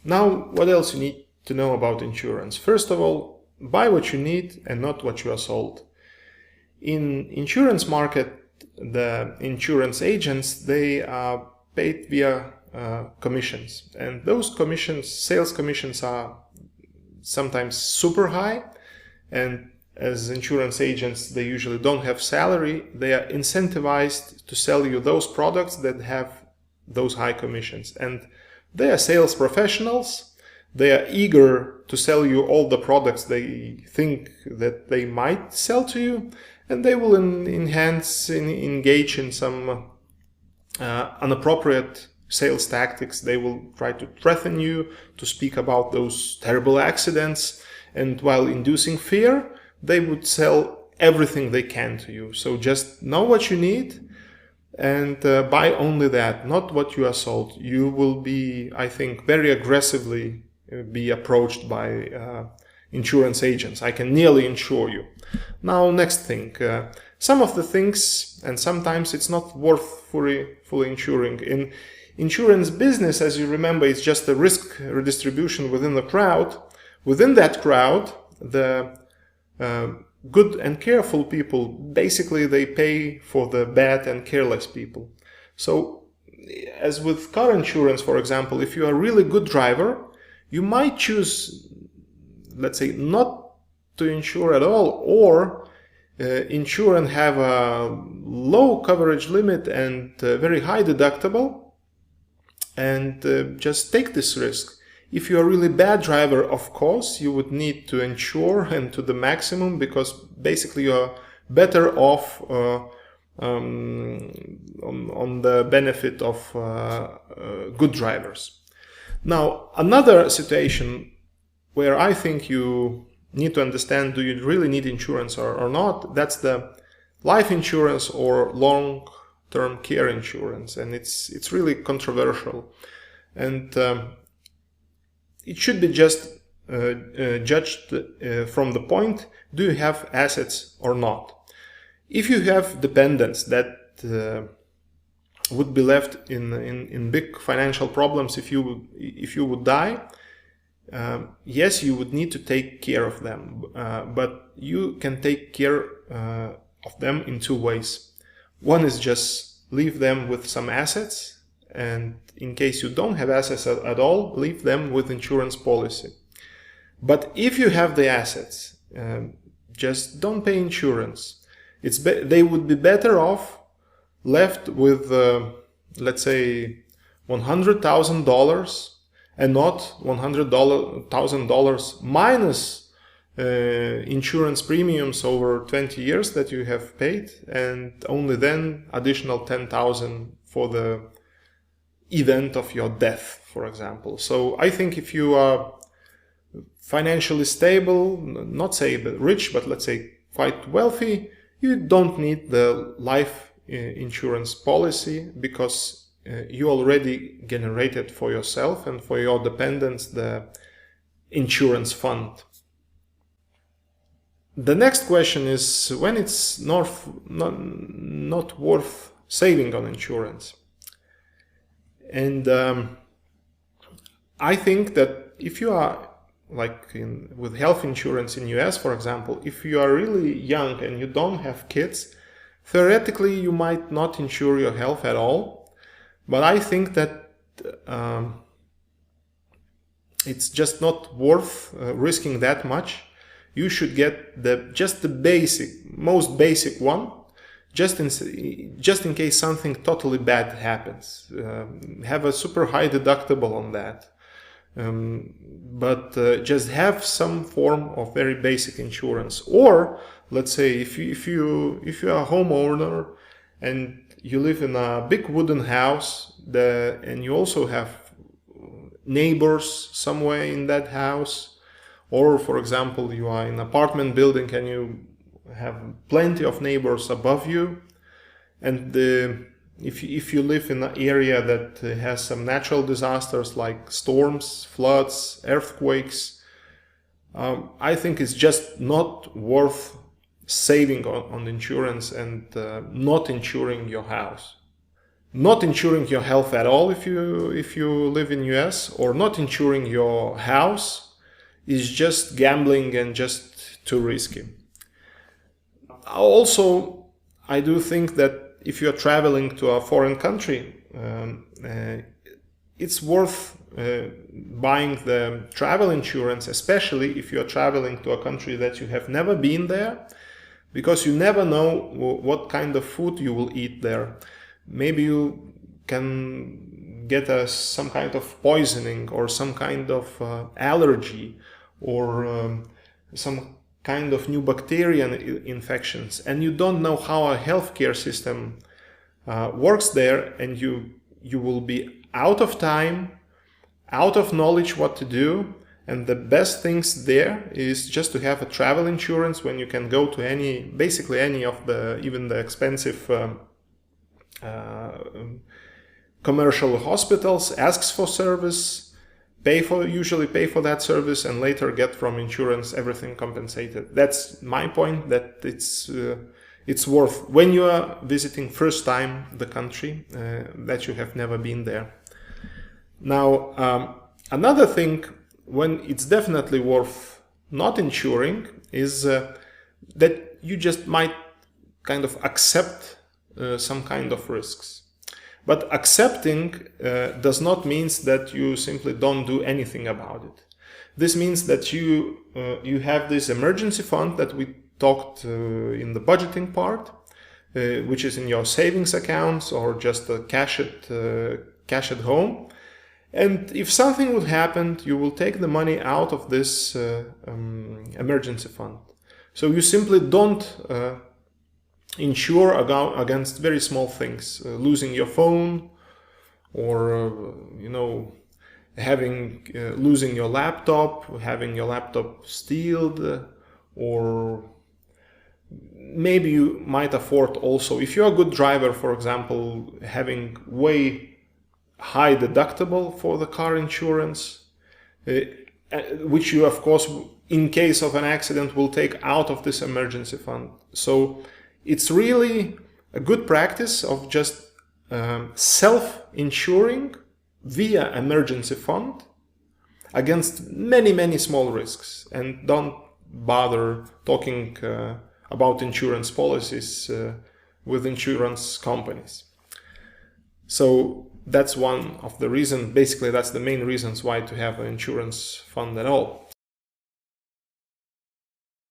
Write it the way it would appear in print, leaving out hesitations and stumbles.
Now, what else you need to know about insurance? First of all, buy what you need and not what you are sold. In insurance market, the insurance agents, they are paid via commissions, and those commissions, sales commissions, are sometimes super high, and as insurance agents, they usually don't have salary. They are incentivized to sell you those products that have those high commissions, and they are sales professionals. They are eager to sell you all the products they think that they might sell to you, and they will engage in some inappropriate sales tactics. They will try to threaten you, to speak about those terrible accidents, and while inducing fear, they would sell everything they can to you. So just know what you need and buy only that, not what you are sold. You will be, I think, very aggressively be approached by insurance agents. I can nearly insure you. Now, next thing. Some of the things, and sometimes it's not worth fully insuring. In insurance business, as you remember, it's just a risk redistribution within the crowd. Within that crowd, the good and careful people, basically they pay for the bad and careless people. So, as with car insurance, for example, if you are a really good driver, you might choose, let's say, not to insure at all, or insure and have a low coverage limit and very high deductible, and just take this risk. If you're a really bad driver, of course, you would need to insure and to the maximum, because basically you're better off on the benefit of good drivers. Now, another situation where I think you need to understand, do you really need insurance or not? That's the life insurance or long-term care insurance, and it's really controversial. And it should be just judged from the point, do you have assets or not? If you have dependents that would be left in big financial problems if you would die, yes, you would need to take care of them, but you can take care of them in two ways. One is just leave them with some assets, and in case you don't have assets at all, leave them with insurance policy. But if you have the assets, just don't pay insurance. They would be better off left with, let's say, $100,000 and not $100,000 minus insurance premiums over 20 years that you have paid, and only then additional $10,000 for the event of your death, for example. So I think if you are financially stable, not say rich, but let's say quite wealthy, you don't need the life insurance policy, because you already generated for yourself and for your dependents the insurance fund. The next question is when it's not worth saving on insurance. And I think that if you are with health insurance in US, for example, if you are really young and you don't have kids, theoretically you might not insure your health at all. But I think that it's just not worth risking that much. You should get just the most basic one, just in case something totally bad happens. Have a super high deductible on that. But just have some form of very basic insurance. Or let's say if you are a homeowner and you live in a big wooden house, and you also have neighbors somewhere in that house, or for example you are in an apartment building and you have plenty of neighbors above you, and if you live in an area that has some natural disasters like storms, floods, earthquakes, I think it's just not worth saving on insurance and not insuring your house. not insuring your health at all if you live in US, or not insuring your house is just gambling and just too risky. Also, I do think that if you're traveling to a foreign country, it's worth buying the travel insurance, especially if you're traveling to a country that you have never been there, because you never know what kind of food you will eat there. Maybe you can get some kind of poisoning or some kind of allergy or some kind of new bacterial infections, and you don't know how a healthcare system works there, and you will be out of time, out of knowledge what to do. And the best things there is just to have a travel insurance when you can go to basically any of even the expensive commercial hospitals, asks for service, usually pay for that service, and later get from insurance everything compensated. That's my point, that it's worth when you are visiting first time the country that you have never been there. Now, another thing when it's definitely worth not insuring is that you just might kind of accept some kind of risks. But accepting does not mean that you simply don't do anything about it. This means that you have this emergency fund that we talked in the budgeting part, which is in your savings accounts or just cash at home. And if something would happen, you will take the money out of this emergency fund. So you simply don't insure against very small things, losing your phone, or losing your laptop, having your laptop stealed, or maybe you might afford also, if you're a good driver, for example, having way high deductible for the car insurance, which you, of course, in case of an accident, will take out of this emergency fund. So it's really a good practice of just self-insuring via emergency fund against many, many small risks, and don't bother talking about insurance policies with insurance companies. So that's one of the reasons, basically that's the main reasons why to have an insurance fund at all.